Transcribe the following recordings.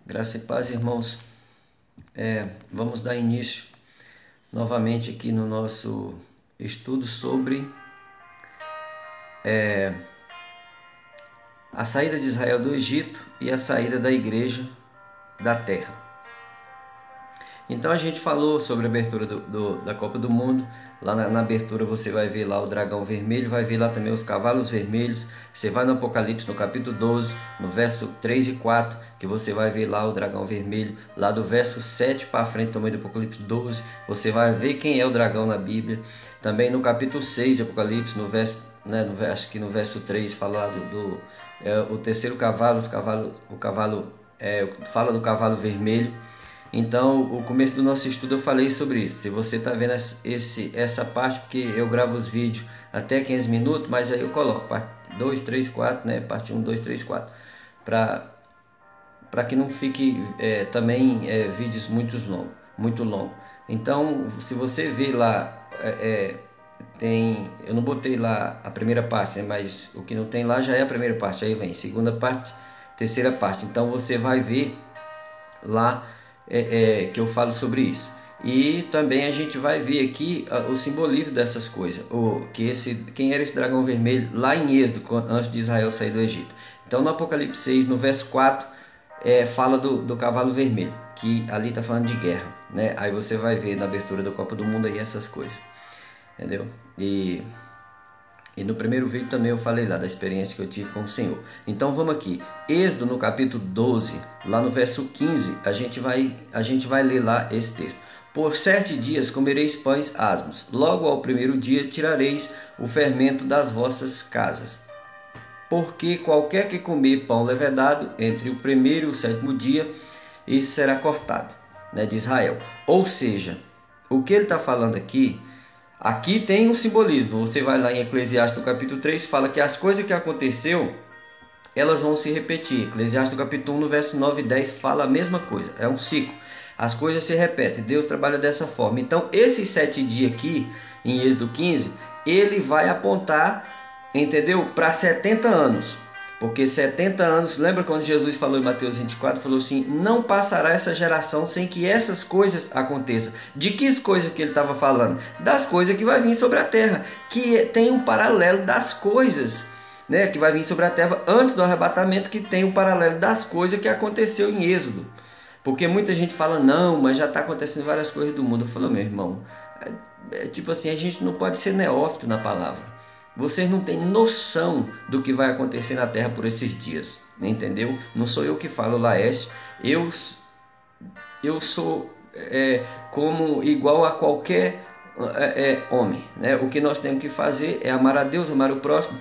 Graça e paz, irmãos. Vamos dar início novamente aqui no nosso estudo sobre a saída de Israel do Egito e a saída da igreja da terra. Então a gente falou sobre a abertura da Copa do Mundo. Lá na abertura você vai ver lá o dragão vermelho, vai ver lá também os cavalos vermelhos. Você vai no Apocalipse, no capítulo 12, no verso 3 e 4, que você vai ver lá o dragão vermelho. Lá do verso 7 para frente também do Apocalipse 12, você vai ver quem é o dragão na Bíblia. Também no capítulo 6 de Apocalipse, acho que no verso 3, fala o terceiro cavalo, fala do cavalo vermelho. Então, o começo do nosso estudo eu falei sobre isso. Se você está vendo essa parte, porque eu gravo os vídeos até 15 minutos, mas aí eu coloco parte 2, 3, 4, né? Parte 1, 2, 3, 4. Para que não fique também vídeos muito longos. Então, se você ver lá, eu não botei lá a primeira parte, né? Mas o que não tem lá já é a primeira parte. Aí vem segunda parte, terceira parte. Então, você vai ver lá que eu falo sobre isso. E também a gente vai ver aqui o simbolismo dessas coisas, quem era esse dragão vermelho lá em Êxodo, antes de Israel sair do Egito. Então no Apocalipse 6, no verso 4, fala do cavalo vermelho, que ali está falando de guerra, né? Aí você vai ver na abertura da Copa do Mundo aí essas coisas, entendeu? E no primeiro vídeo também eu falei lá da experiência que eu tive com o Senhor. Então vamos aqui. Êxodo no capítulo 12, lá no verso 15, a gente vai ler lá esse texto. Por 7 dias comereis pães asmos. Logo ao primeiro dia tirareis o fermento das vossas casas. Porque qualquer que comer pão levedado entre o primeiro e o 7º dia, isso será cortado, né, de Israel. Ou seja, o que ele está falando aqui tem um simbolismo. Você vai lá em Eclesiastes no capítulo 3, fala que as coisas que aconteceu, elas vão se repetir. Eclesiastes no capítulo 1, no verso 9 e 10, fala a mesma coisa. É um ciclo. As coisas se repetem. Deus trabalha dessa forma. Então, esses 7 dias aqui, em Êxodo 15, ele vai apontar, entendeu? Para 70 anos. Porque 70 anos, lembra quando Jesus falou em Mateus 24, falou assim, não passará essa geração sem que essas coisas aconteçam. De que coisas que ele estava falando? Das coisas que vai vir sobre a terra, que tem um paralelo das coisas, né, que vai vir sobre a terra antes do arrebatamento, que tem um paralelo das coisas que aconteceu em Êxodo. Porque muita gente fala, não, mas já está acontecendo várias coisas do mundo. Eu falo, meu irmão, tipo assim, a gente não pode ser neófito na palavra. Vocês não têm noção do que vai acontecer na terra por esses dias, entendeu? Não sou eu que falo, Laércio. Eu sou como igual a qualquer homem, né? O que nós temos que fazer é amar a Deus, amar o próximo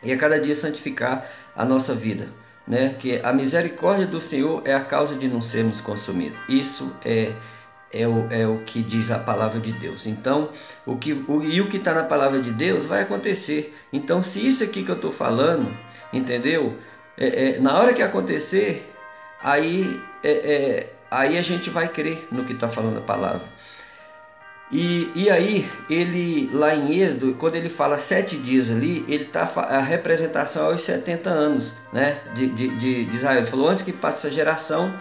e a cada dia santificar a nossa vida, né? Que a misericórdia do Senhor é a causa de não sermos consumidos. Isso é o que diz a palavra de Deus. Então, o que está na palavra de Deus vai acontecer. Então, se isso aqui que eu estou falando, entendeu? Na hora que acontecer, aí a gente vai crer no que está falando a palavra. E aí, ele lá em Êxodo, quando ele fala 7 dias ali, a representação aos 70 anos, né, de Israel. Ele falou, antes que passe essa geração,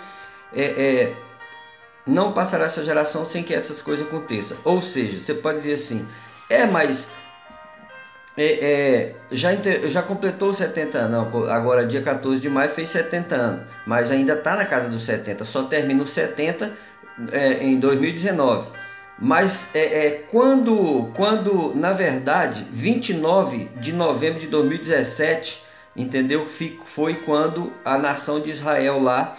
não passará essa geração sem que essas coisas aconteçam. Ou seja, você pode dizer assim, mas já completou 70 anos, não, agora dia 14 de maio fez 70 anos, mas ainda está na casa dos 70, só termina os 70 em 2019. Mas quando na verdade 29 de novembro de 2017, entendeu? Foi quando a nação de Israel lá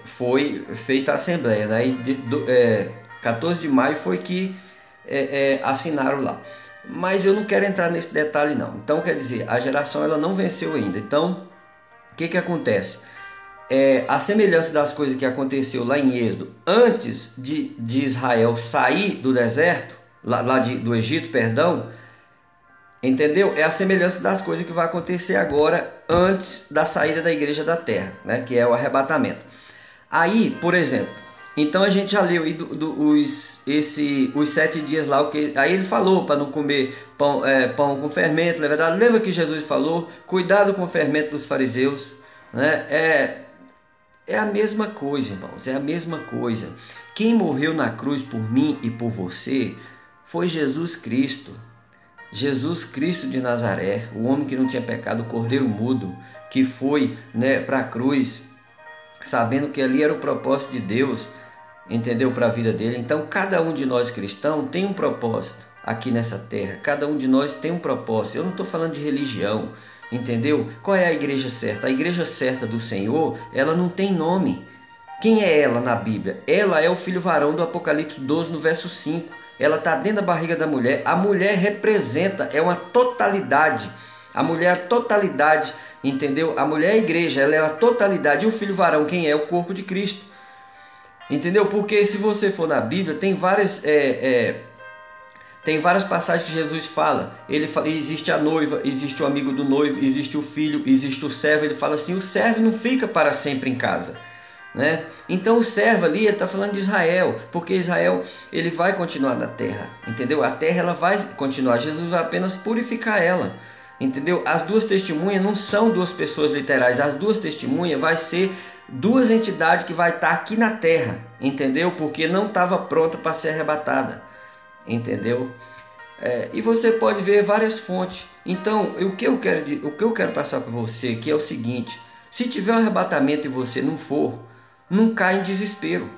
foi feita a assembleia, né? E 14 de maio foi que assinaram lá. Mas eu não quero entrar nesse detalhe não. Então quer dizer, a geração ela não venceu ainda. Então o que acontece? A semelhança das coisas que aconteceu lá em Êxodo, antes de Israel sair do deserto, do Egito, perdão, entendeu? É a semelhança das coisas que vai acontecer agora, antes da saída da igreja da terra, né? Que é o arrebatamento. Aí, por exemplo, então a gente já leu aí os 7 dias lá, aí ele falou para não comer pão com fermento, não é verdade? Lembra que Jesus falou, cuidado com o fermento dos fariseus, né? É a mesma coisa, irmãos, é a mesma coisa. Quem morreu na cruz por mim e por você foi Jesus Cristo. Jesus Cristo de Nazaré, o homem que não tinha pecado, o cordeiro mudo, que foi, para a cruz, sabendo que ali era o propósito de Deus, entendeu, para a vida dele. Então cada um de nós cristãos tem um propósito aqui nessa terra, cada um de nós tem um propósito. Eu não estou falando de religião, entendeu? Qual é a igreja certa? A igreja certa do Senhor, ela não tem nome. Quem é ela na Bíblia? Ela é o filho varão do Apocalipse 12, no verso 5. Ela está dentro da barriga da mulher. A mulher representa, é uma totalidade. A mulher é a totalidade, entendeu? A mulher é a igreja, ela é a totalidade. E o filho varão, quem é? O corpo de Cristo. Entendeu? Porque se você for na Bíblia, tem várias passagens que Jesus fala. Ele fala, existe a noiva, existe o amigo do noivo, existe o filho, existe o servo. Ele fala assim, o servo não fica para sempre em casa, né? Então o servo ali, ele está falando de Israel, porque Israel, ele vai continuar na terra, entendeu? A terra, ela vai continuar, Jesus vai apenas purificar ela, entendeu? As duas testemunhas não são duas pessoas literais, as duas testemunhas vai ser duas entidades que vai estar aqui na terra, entendeu? Porque não estava pronta para ser arrebatada, entendeu? E você pode ver várias fontes. Então, o que eu quero passar para você aqui é o seguinte: se tiver um arrebatamento e você não for, não cai em desespero.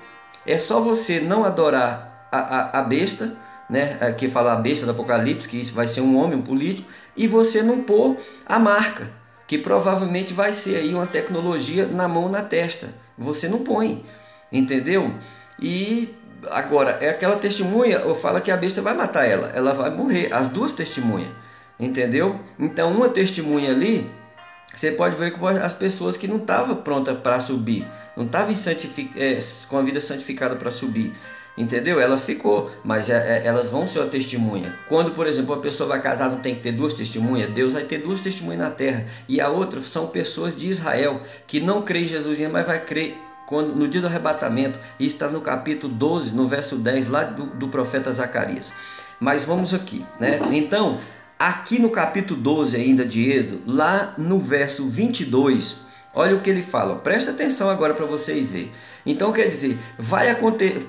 É só você não adorar a besta, né? Que fala a besta do Apocalipse, que isso vai ser um homem, um político, e você não pôr a marca, que provavelmente vai ser aí uma tecnologia na mão, na testa. Você não põe, entendeu? E agora, é aquela testemunha, eu falo que a besta vai matar ela, ela vai morrer, as duas testemunhas, entendeu? Então uma testemunha ali, você pode ver que as pessoas que não estavam prontas para subir, não estavam com a vida santificada para subir, entendeu? Elas ficou, mas elas vão ser uma testemunha. Quando, por exemplo, uma pessoa vai casar, não tem que ter duas testemunhas, Deus vai ter duas testemunhas na terra. E a outra são pessoas de Israel, que não creem em Jesus, mas vai crer no dia do arrebatamento. Isso está no capítulo 12, no verso 10, lá do profeta Zacarias. Mas vamos aqui, né? Então, aqui no capítulo 12 ainda de Êxodo, lá no verso 22, olha o que ele fala. Presta atenção agora para vocês verem. Então quer dizer,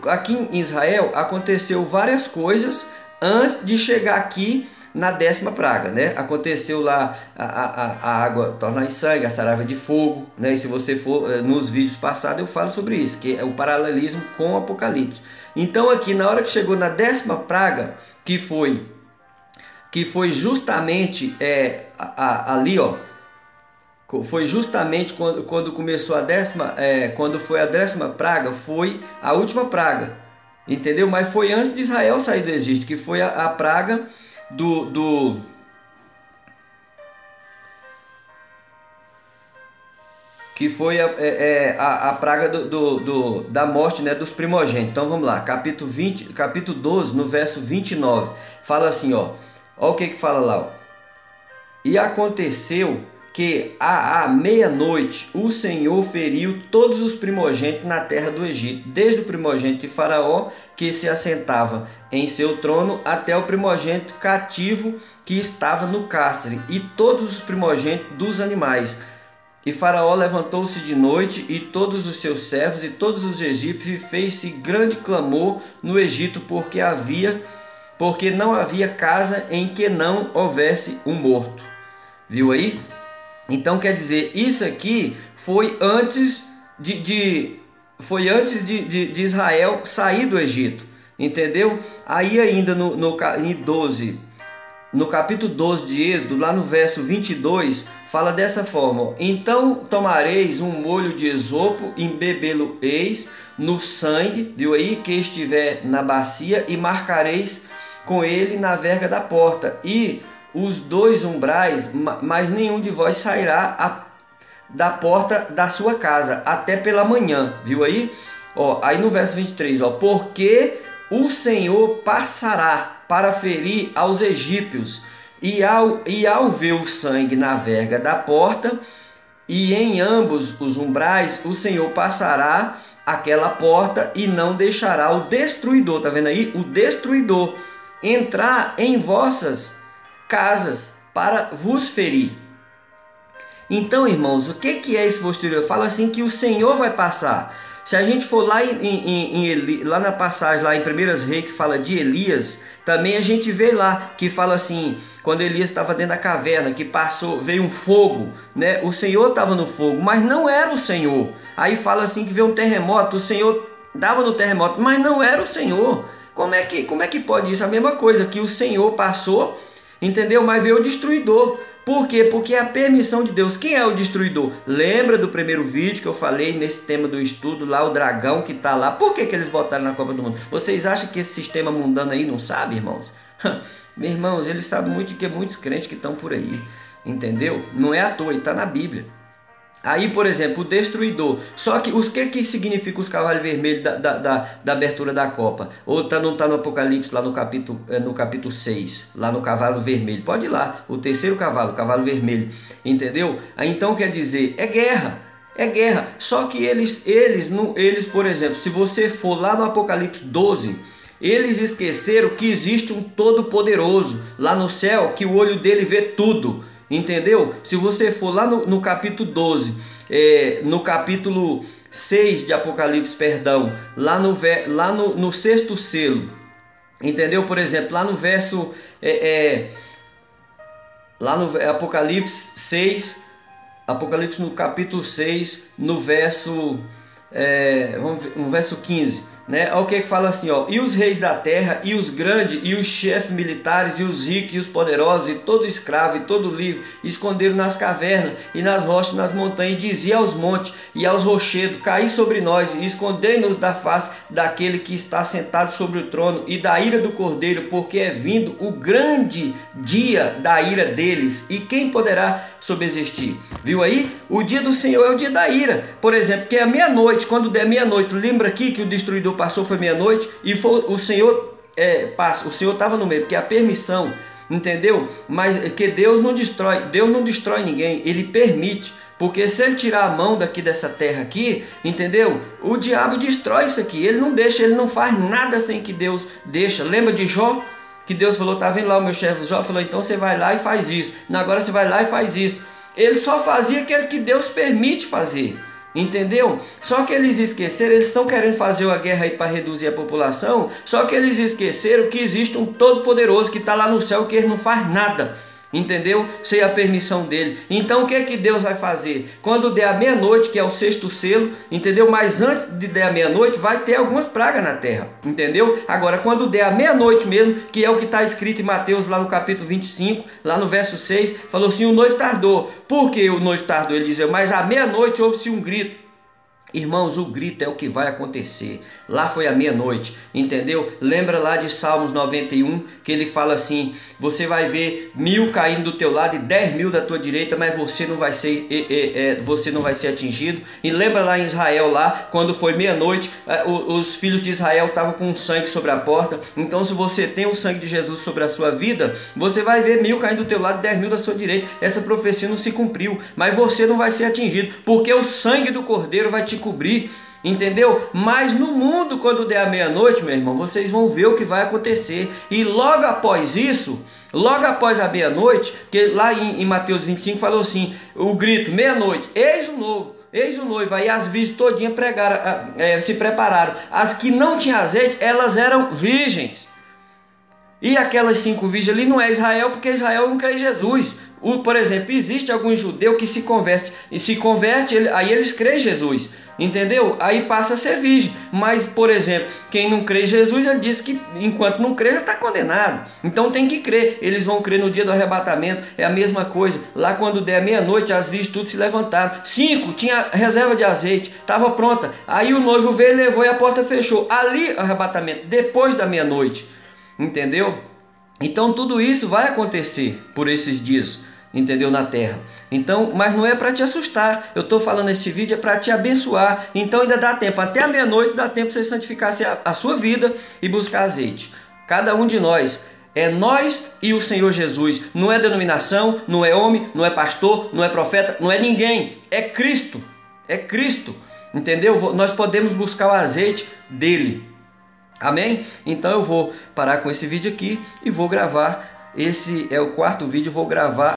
aqui em Israel aconteceu várias coisas antes de chegar aqui na 10ª praga, né? Aconteceu lá a água tornar em sangue, a saraiva de fogo, né? E se você for nos vídeos passados eu falo sobre isso, que é o paralelismo com o Apocalipse. Então aqui na hora que chegou na 10ª praga, que foi justamente ali, ó, foi justamente quando começou quando foi a 10ª praga, foi a última praga, entendeu? Mas foi antes de Israel sair do Egito, que foi a praga que foi a praga da morte, né, dos primogênitos. Então vamos lá, capítulo 12, no verso 29, fala assim, ó o que fala lá, ó. E aconteceu que à meia-noite o Senhor feriu todos os primogênitos na terra do Egito, desde o primogênito de Faraó, que se assentava em seu trono, até o primogênito cativo que estava no cárcere, e todos os primogênitos dos animais. E Faraó levantou-se de noite, e todos os seus servos e todos os egípcios, e fez-se grande clamor no Egito, porque não havia casa em que não houvesse um morto. Viu aí? Então quer dizer, isso aqui foi antes de Israel sair do Egito, entendeu? Aí ainda no capítulo 12 de Êxodo, lá no verso 22, fala dessa forma: então tomareis um molho de esopo, embebê-lo-eis no sangue, viu aí, que estiver na bacia, e marcareis com ele na verga da porta, e os 2 umbrais, mas nenhum de vós sairá da porta da sua casa, até pela manhã, viu aí? Ó, aí no verso 23, ó, porque o Senhor passará para ferir aos egípcios, e ao ver o sangue na verga da porta, e em ambos os umbrais, o Senhor passará aquela porta, e não deixará o destruidor, tá vendo aí? O destruidor entrar em vossas casas para vos ferir. Então, irmãos, o que é esse posterior? Fala assim que o Senhor vai passar. Se a gente for lá lá na passagem, lá em 1 Reis, que fala de Elias, também a gente vê lá que fala assim, quando Elias estava dentro da caverna, que veio um fogo, né? O Senhor estava no fogo, mas não era o Senhor. Aí fala assim que veio um terremoto, o Senhor estava no terremoto, mas não era o Senhor. Como é que pode isso? A mesma coisa, que o Senhor passou, entendeu? Mas veio o destruidor. Por quê? Porque é a permissão de Deus. Quem é o destruidor? Lembra do primeiro vídeo que eu falei nesse tema do estudo, lá o dragão que está lá? Por que eles botaram na Copa do Mundo? Vocês acham que esse sistema mundano aí não sabe, irmãos? Meus irmãos, eles sabem muito que muitos crentes que estão por aí, entendeu? Não é à toa, está na Bíblia. Aí, por exemplo, o destruidor. Só que os que significa os cavalos vermelhos da abertura da Copa? Ou não está no Apocalipse, lá no capítulo 6, lá no cavalo vermelho? Pode ir lá, o terceiro cavalo, o cavalo vermelho. Entendeu? Aí, então quer dizer, é guerra. É guerra. Só que eles, por exemplo, se você for lá no Apocalipse 12, eles esqueceram que existe um Todo-Poderoso lá no céu, que o olho dele vê tudo. Entendeu? Se você for lá no capítulo 12, no capítulo 6 de Apocalipse, perdão, lá no sexto selo, entendeu? Por exemplo, lá no verso, lá no Apocalipse 6, Apocalipse no capítulo 6, no verso, vamos ver, no verso 15. Né? O que fala assim, ó, e os reis da terra, e os grandes, e os chefes militares, e os ricos, e os poderosos, e todo escravo, e todo livre, esconderam nas cavernas, e nas rochas, nas montanhas, e dizia aos montes, e aos rochedos, caí sobre nós, e escondei-nos da face daquele que está sentado sobre o trono, e da ira do Cordeiro, porque é vindo o grande dia da ira deles, e quem poderá subsistir? Viu aí? O dia do Senhor é o dia da ira. Por exemplo, que é meia-noite, quando der meia-noite, lembra aqui que o destruidor passou, foi meia-noite, e foi o Senhor passa, o Senhor estava no meio, porque é a permissão, entendeu? Mas que Deus não destrói ninguém, Ele permite, porque se Ele tirar a mão daqui dessa terra aqui, entendeu? O diabo destrói isso aqui, Ele não deixa, Ele não faz nada sem que Deus deixa. Lembra de Jó? Que Deus falou, tá vendo lá o meu chefe Jó? Falou, então você vai lá e faz isso, agora você vai lá e faz isso. Ele só fazia aquilo que Deus permite fazer. Entendeu? Só que eles esqueceram, eles estão querendo fazer uma guerra aí para reduzir a população, só que eles esqueceram que existe um Todo-Poderoso que está lá no céu, que ele não faz nada, entendeu? Sem a permissão dele. Então o que é que Deus vai fazer? Quando der a meia-noite, que é o sexto selo, entendeu? Mas antes de der a meia-noite, vai ter algumas pragas na terra, entendeu? Agora, quando der a meia-noite mesmo, que é o que está escrito em Mateus, lá no capítulo 25, lá no verso 6, falou assim, o noivo tardou. Por que o noivo tardou? Ele dizia, mas à meia-noite houve-se um grito. Irmãos, o grito é o que vai acontecer. Lá foi a meia-noite, entendeu? Lembra lá de Salmos 91, que ele fala assim, você vai ver 1000 caindo do teu lado e 10.000 da tua direita, mas você não vai ser atingido. E lembra lá em Israel, lá, quando foi meia-noite, os filhos de Israel estavam com sangue sobre a porta. Então, se você tem o sangue de Jesus sobre a sua vida, você vai ver 1000 caindo do teu lado e 10.000 da sua direita. Essa profecia não se cumpriu, mas você não vai ser atingido, porque o sangue do Cordeiro vai te cobrir, entendeu? Mas no mundo, quando der a meia-noite, meu irmão, vocês vão ver o que vai acontecer. E logo após isso, logo após a meia-noite, que lá em Mateus 25 falou assim, o grito, meia-noite, eis o noivo, aí as virgens todinhas se prepararam. As que não tinham azeite, elas eram virgens. E aquelas 5 virgens ali não é Israel, porque Israel não crê em Jesus. Por exemplo, existe algum judeu que se converte, aí eles creem em Jesus, entendeu? Aí passa a ser virgem. Mas, por exemplo, quem não crê em Jesus, ele diz que enquanto não crê, já está condenado. Então tem que crer. Eles vão crer no dia do arrebatamento. É a mesma coisa. Lá quando der meia-noite, as virgens tudo se levantaram. 5, tinha reserva de azeite, estava pronta. Aí o noivo veio, levou e a porta fechou. Ali o arrebatamento, depois da meia-noite. Entendeu? Então tudo isso vai acontecer por esses dias, entendeu? Na terra. Então, mas não é para te assustar. Eu estou falando esse vídeo é para te abençoar. Então ainda dá tempo, até a meia-noite dá tempo para você santificar a sua vida e buscar azeite. Cada um de nós, é nós e o Senhor Jesus. Não é denominação, não é homem, não é pastor, não é profeta, não é ninguém. É Cristo. É Cristo. Entendeu? Nós podemos buscar o azeite dele. Amém? Então eu vou parar com esse vídeo aqui e vou gravar. Esse é o 4º vídeo, vou gravar